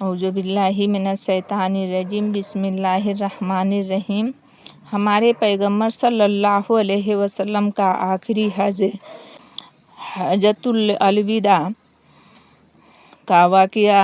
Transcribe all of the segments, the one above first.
اعوذ باللہ من الشیطان الرجیم بسم اللہ الرحمن الرحیم۔ ہمارے پیغمبر صلی اللہ علیہ وسلم کا آخری حج حجۃ الوداع کا واقعہ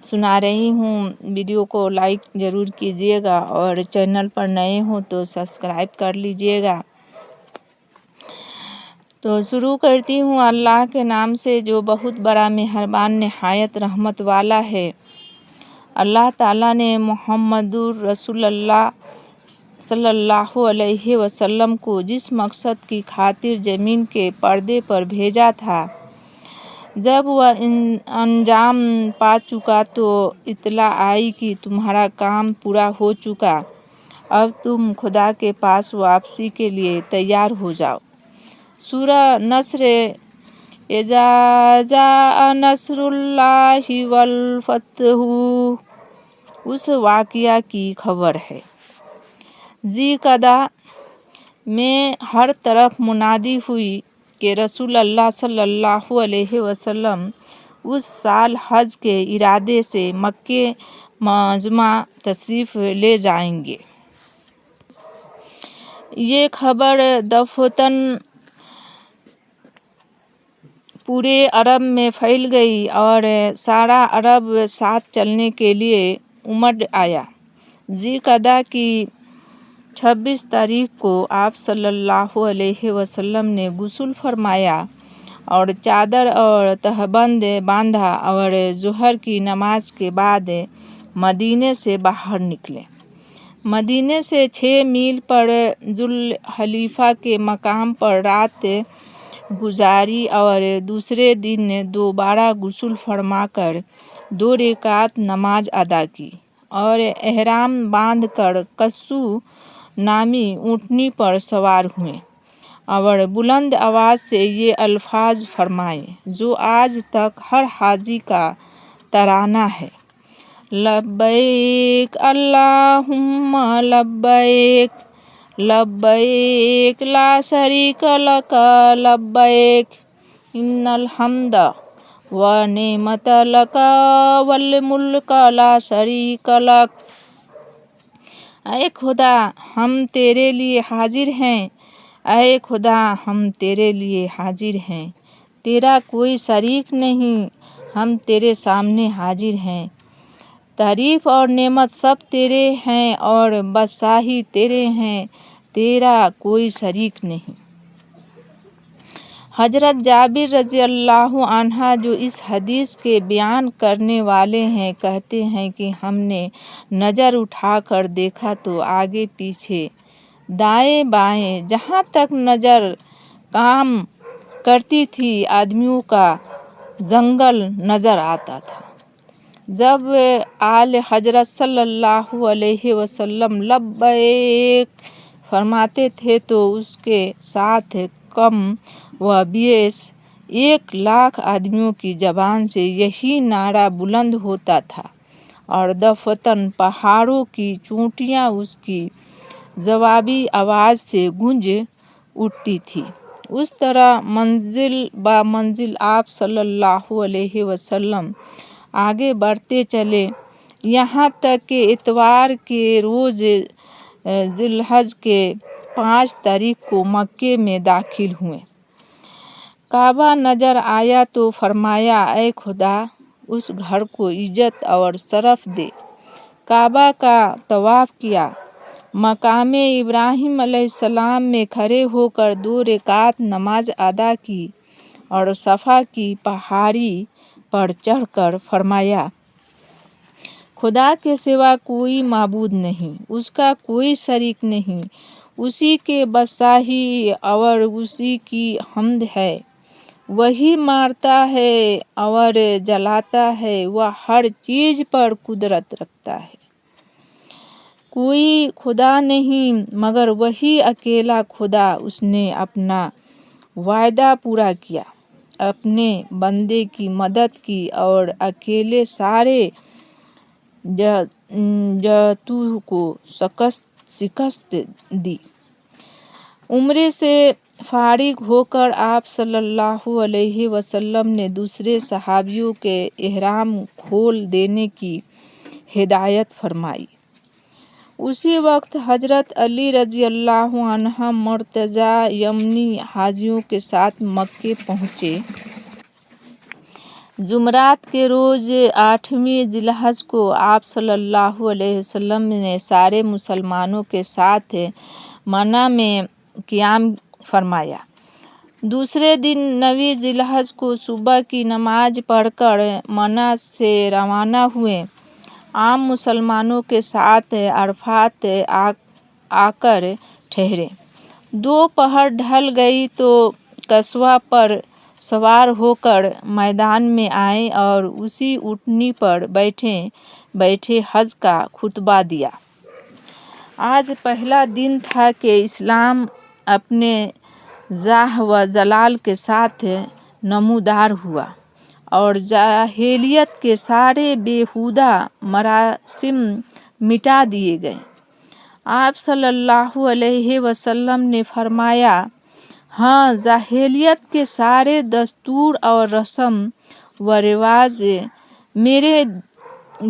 سنا رہی ہوں۔ ویڈیو کو لائک ضرور کیجیے گا اور چینل پر نئے ہوں تو سبسکرائب کر لیجیے گا۔ تو شروع کرتی ہوں اللہ کے نام سے جو بہت بڑا مہربان نہایت رحمت والا ہے۔ اللہ تعالیٰ نے محمد رسول اللہ صلی اللہ علیہ وسلم کو جس مقصد کی خاطر زمین کے پردے پر بھیجا تھا، جب وہ انجام پا چکا تو اطلاع آئی کہ تمہارا کام پورا ہو چکا، اب تم خدا کے پاس واپسی کے لیے تیار ہو جاؤ۔ سورہ نصر اذا جاء نصر اللہ والفتح اس واقعہ کی خبر ہے۔ ذی القعدہ میں ہر طرف منادی ہوئی کہ رسول اللہ صلی اللہ علیہ وسلم اس سال حج کے ارادے سے مکہ معظمہ تشریف لے جائیں گے۔ یہ خبر دفعتاً پورے عرب میں پھیل گئی اور سارا عرب ساتھ چلنے کے لیے امڑ آیا۔ ذی القعدہ کی 26 تاریخ کو آپ صلی اللہ علیہ وسلم نے غسل فرمایا اور چادر اور تہبند باندھا اور ظہر کی نماز کے بعد مدینے سے باہر نکلے۔ مدینے سے 6 میل پر ذوالحلیفہ کے مقام پر رات گزاری اور دوسرے دن دوبارہ غسل فرما کر 2 رکعت نماز ادا کی اور احرام باندھ کر قصو نامی اونٹنی پر سوار ہوئے اور بلند آواز سے یہ الفاظ فرمائے جو آج تک ہر حاجی کا ترانہ ہے: لبیک اللہم لبیک لبیک لا شریک لک لبیک ان الحمد والنعمت لک والملک لا شریک لک۔ اے خدا ہم تیرے لیے حاضر ہیں، اے خدا ہم تیرے لیے حاضر ہیں، تیرا کوئی شریک نہیں، ہم تیرے سامنے حاضر ہیں، تعریف اور نعمت سب تیرے ہیں اور بادشاہی تیرے ہیں، تیرا کوئی شریک نہیں۔ حضرت جابر رضی اللہ عنہ جو اس حدیث کے بیان کرنے والے ہیں کہتے ہیں کہ ہم نے نظر اٹھا کر دیکھا تو آگے پیچھے دائیں بائیں جہاں تک نظر کام کرتی تھی آدمیوں کا جنگل نظر آتا تھا۔ جب آل حضرت صلی اللہ علیہ وسلم لبیک فرماتے تھے تو اس کے ساتھ کم و بیش 1,00,000 آدمیوں کی زبان سے یہی نعرہ بلند ہوتا تھا اور دفعتاً پہاڑوں کی چوٹیاں اس کی جوابی آواز سے گونج اٹھتی تھیں۔ اس طرح منزل بہ منزل آپ صلی اللہ علیہ وسلم آگے بڑھتے چلے یہاں تک کہ اتوار کے روز ذی الحجہ کے 5 تاریخ کو مکہ میں داخل ہوئے۔ کعبہ نظر آیا تو فرمایا اے خدا اس گھر کو عزت اور شرف دے۔ کعبہ کا طواف کیا، مقام ابراہیم علیہ السلام میں کھڑے ہو کر 2 رکعت نماز ادا کی اور صفا کی پہاڑی پر چڑھ کر فرمایا خدا کے سوا کوئی معبود نہیں، اس کا کوئی شریک نہیں، اسی کی بادشاہی اور اسی کی حمد ہے، وہی مارتا ہے اور جلاتا ہے، وہ ہر چیز پر قدرت رکھتا ہے، کوئی خدا نہیں مگر وہی اکیلا خدا، اس نے اپنا وعدہ پورا کیا، اپنے بندے کی مدد کی اور اکیلے سارے جارحیتوں کو شکست دی۔ عمرے سے فارغ ہو کر آپ صلی اللہ علیہ وسلم نے دوسرے صحابیوں کے احرام کھول دینے کی ہدایت فرمائی۔ اسی وقت حضرت علی رضی اللہ عنہ مرتضی یمنی حاجیوں کے ساتھ مکے پہنچے۔ جمعرات کے روز 8ویں ذی الحجہ کو آپ صلی اللہ علیہ وسلم نے سارے مسلمانوں کے ساتھ منی میں قیام فرمایا۔ دوسرے دن 9ویں ذی الحجہ کو صبح کی نماز پڑھ کر منی سے روانہ ہوئے۔ عام مسلمانوں کے ساتھ عرفات آ کر ٹھہرے۔ دوپہر ڈھل گئی تو کسوہ پر سوار ہو کر میدان میں آئے اور اسی اونٹنی پر بیٹھے بیٹھے حج کا خطبہ دیا۔ آج پہلا دن تھا کہ اسلام اپنے جاہ و جلال کے ساتھ نمودار ہوا اور جاہلیت کے سارے بیہودہ مراسم مٹا دیے گئے۔ آپ صلی اللہ علیہ وسلم نے فرمایا، ہاں، جاہلیت کے سارے دستور اور رسم و رواج میرے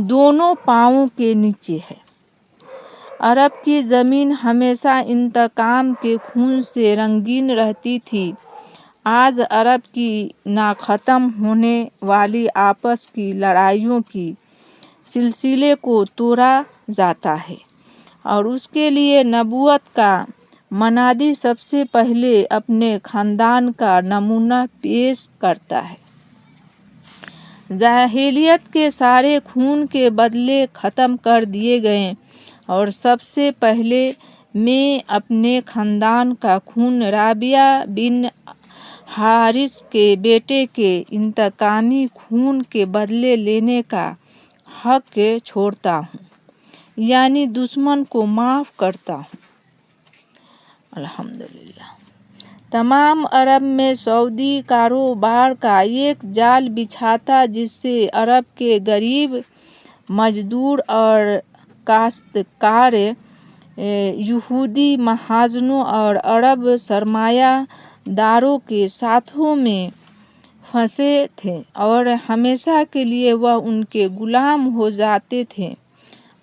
دونوں پاؤں کے نیچے ہے۔ عرب کی زمین ہمیشہ انتقام کے خون سے رنگین رہتی تھی۔ آج عرب کی ناختم ہونے والی آپس کی لڑائیوں کی سلسلے کو توڑا جاتا ہے اور اس کے لیے نبوت کا منادی سب سے پہلے اپنے خاندان کا نمونہ پیش کرتا ہے۔ جاہلیت کے سارے خون کے بدلے ختم کر دیے گئے اور سب سے پہلے میں اپنے خاندان کا خون رابعہ بن حارث کے بیٹے کے انتقامی خون کے بدلے لینے کا حق چھوڑتا ہوں، یعنی دشمن کو معاف کرتا ہوں۔ الحمدللہ۔ تمام عرب میں سعودی کاروبار کا ایک جال بچھا جس سے عرب کے غریب مزدور اور کاشتکار، یہودی مہاجنوں اور عرب سرمایہ داروں کے ہاتھوں میں پھنسے تھے اور ہمیشہ کے لیے وہ ان کے غلام ہو جاتے تھے۔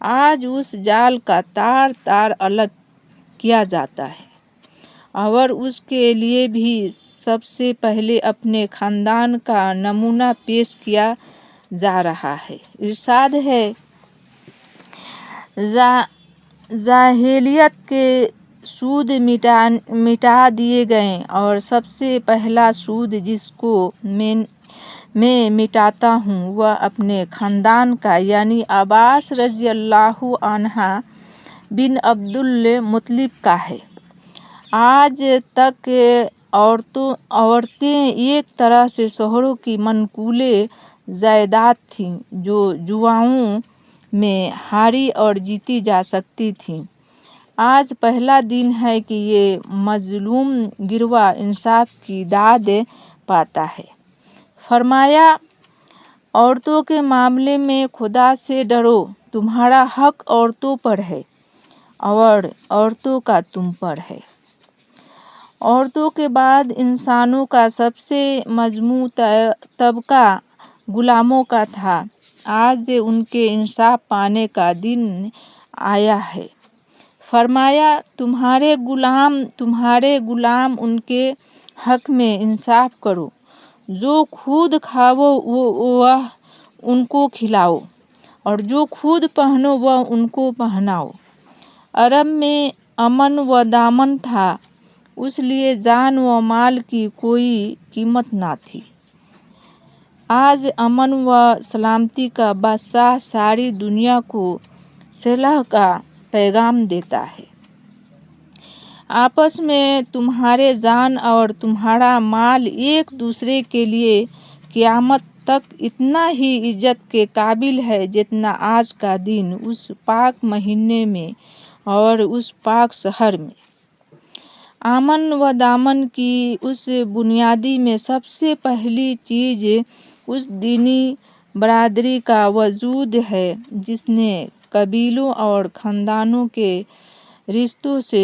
آج اس جال کا تار تار الگ کیا جاتا ہے اور اس کے لیے بھی سب سے پہلے اپنے خاندان کا نمونہ پیش کیا جا رہا ہے۔ ارشاد ہے، جاہلیت کے سود مٹا دیے گئے اور سب سے پہلا سود جس کو میں مٹاتا ہوں وہ اپنے خاندان کا یعنی عباس رضی اللہ عنہ بن عبد المطلب کا ہے۔ آج تک عورتیں ایک طرح سے شوہروں کی منقول جائیداد تھیں جو جوؤں میں ہاری اور جیتی جا سکتی تھیں۔ آج پہلا دن ہے کہ یہ مظلوم گروہ انصاف کی داد پاتا ہے۔ فرمایا، عورتوں کے معاملے میں خدا سے ڈرو، تمہارا حق عورتوں پر ہے اور عورتوں کا تم پر ہے۔ عورتوں کے بعد انسانوں کا سب سے مذموم طبقہ غلاموں کا تھا۔ آج ان کے انصاف پانے کا دن آیا ہے۔ فرمایا، تمہارے غلام ان کے حق میں انصاف کرو، جو خود کھاؤ وہ ان کو کھلاؤ اور جو خود پہنو وہ ان کو پہناؤ۔ عرب میں امن و دامن تھا، اس لیے جان و مال کی کوئی قیمت نہ تھی۔ آج امن و سلامتی کا بادشاہ ساری دنیا کو صلح کا پیغام دیتا ہے۔ آپس میں تمہارے جان اور تمہارا مال ایک دوسرے کے لیے قیامت تک اتنا ہی عزت کے قابل ہے جتنا آج کا دن اس پاک مہینے میں اور اس پاک شہر میں۔ امن و دامن کی اس بنیادی میں سب سے پہلی چیز اس دینی برادری کا وجود ہے جس نے قبیلوں اور خاندانوں کے رشتوں سے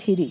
3।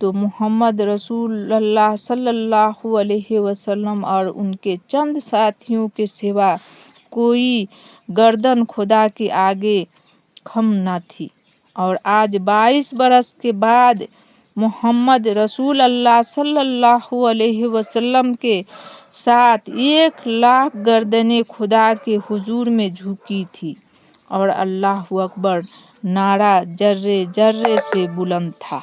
تو محمد رسول اللہ صلی اللہ علیہ وسلم اور ان کے چند ساتھیوں کے سوا کوئی گردن خدا کے آگے خم نہ تھی۔ اور آج 22 برس کے بعد محمد رسول اللہ صلی اللہ علیہ وسلم کے ساتھ 1,00,000 گردنیں خدا کے حضور میں جھکی تھی اور اللہ اکبر نعرہ ذرے ذرے سے بلند تھا۔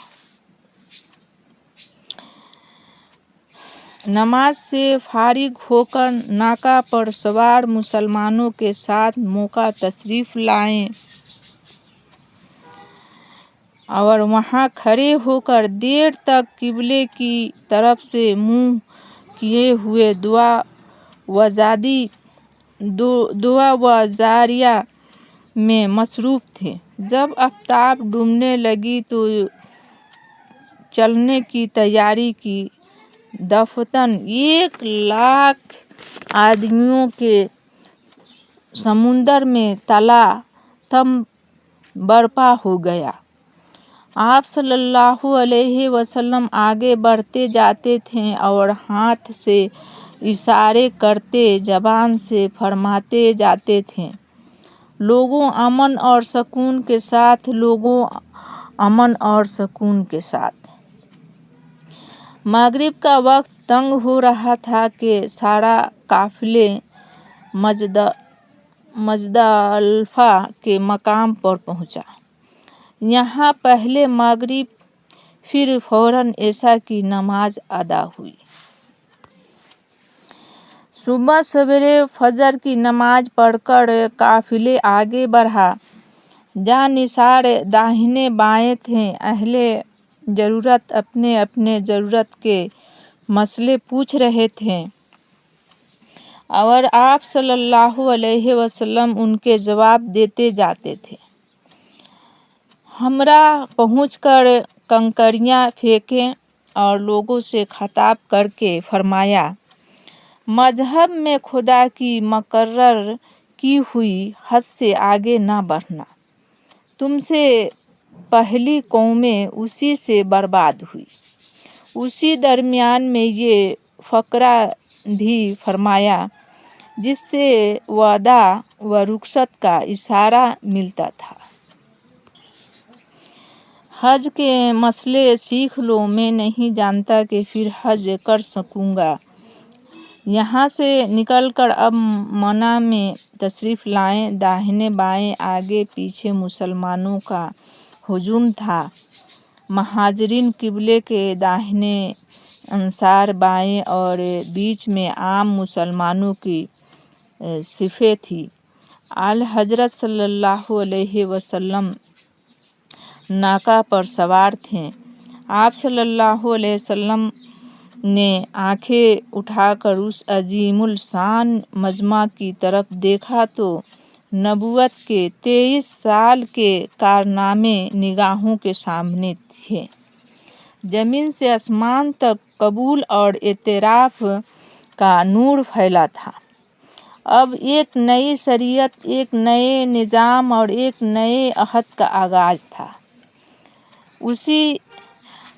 نماز سے فارغ ہو کر ناکہ پر سوار مسلمانوں کے ساتھ مکہ تشریف لائے اور وہاں کھڑے ہو کر دیر تک قبلے کی طرف سے منہ کیے ہوئے دعا و جاریہ میں مصروف تھے۔ جب آفتاب ڈوبنے لگی تو چلنے کی تیاری کی۔ دفاتر 1,00,000 آدمیوں کے سمندر میں تلا تم برپا ہو گیا۔ آپ صلی اللہ علیہ وسلم آگے بڑھتے جاتے تھے اور ہاتھ سے اشارے کرتے زبان سے فرماتے جاتے تھے، لوگوں امن اور سکون کے ساتھ، لوگوں امن اور سکون کے ساتھ۔ مغرب کا وقت تنگ ہو رہا تھا کہ سارا قافلہ مزدلفہ کے مقام پر پہنچا۔ یہاں پہلے مغرب پھر فوراً عشاء کی نماز ادا ہوئی۔ صبح سویرے فجر کی نماز پڑھ کر قافلہ آگے بڑھا۔ جانثار داہنے بائیں تھے۔ اہل ضرورت اپنے اپنے ضرورت کے مسئلے پوچھ رہے تھے اور آپ صلی اللہ علیہ وسلم ان کے جواب دیتے جاتے تھے۔ ہمراہ پہنچ کر کنکریاں پھینکیں اور لوگوں سے خطاب کر کے فرمایا، مذہب میں خدا کی مقرر کی ہوئی حد سے آگے نہ بڑھنا۔ تم سے پہلی قومیں اسی سے برباد ہوئی۔ اسی درمیان میں یہ فقرہ بھی فرمایا جس سے وعدہ و رخصت کا اشارہ ملتا تھا۔ حج کے مسئلے سیکھ لو، میں نہیں جانتا کہ پھر حج کر سکوں گا۔ یہاں سے نکل کر اب منی میں تشریف لائے۔ داہنے بائیں آگے پیچھے مسلمانوں کا ہجوم تھا۔ مہاجرین قبلے کے داہنے، انصار بائیں اور بیچ میں عام مسلمانوں کی صفیں تھیں۔ اعلیٰ حضرت صلی اللہ علیہ وسلم ناکہ پر سوار تھے۔ آپ صلی اللہ علیہ وسلم نے آنکھیں اٹھا کر اس عظیم الشان مجمع کی طرف دیکھا تو نبوت کے 23 سال کے کارنامے نگاہوں کے سامنے تھے۔ زمین سے آسمان تک قبول اور اعتراف کا نور پھیلا تھا۔ اب ایک نئی شریعت، ایک نئے نظام اور ایک نئے عہد کا آغاز تھا۔ اسی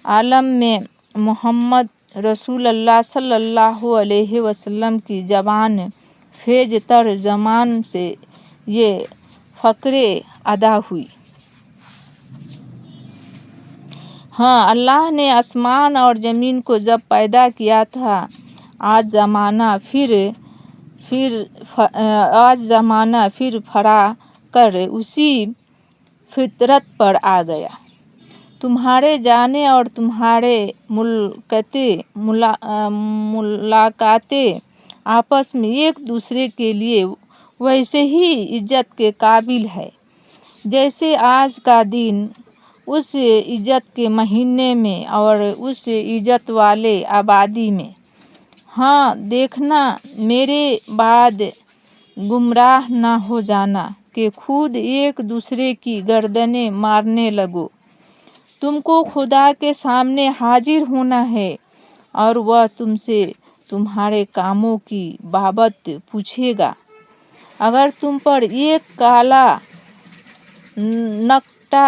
عالم میں محمد رسول اللہ صلی اللہ علیہ وسلم کی زبان خیز تر زبان سے یہ فقرے ادا ہوئی۔ ہاں، اللہ نے آسمان اور زمین کو جب پیدا کیا تھا، آج زمانہ پھر پھرا کر اسی فطرت پر آ گیا۔ تمہارے جانے اور تمہارے ملاقاتیں آپس میں ایک دوسرے کے لیے ویسے ہی عزت کے قابل ہے جیسے آج کا دن اس عزت کے مہینے میں اور اس عزت والے آبادی میں۔ ہاں، دیکھنا میرے بعد گمراہ نہ ہو جانا کہ خود ایک دوسرے کی گردنیں مارنے لگو۔ تم کو خدا کے سامنے حاضر ہونا ہے اور وہ تم سے تمہارے کاموں کی بابت پوچھے گا۔ اگر تم پر ایک کالا نقطہ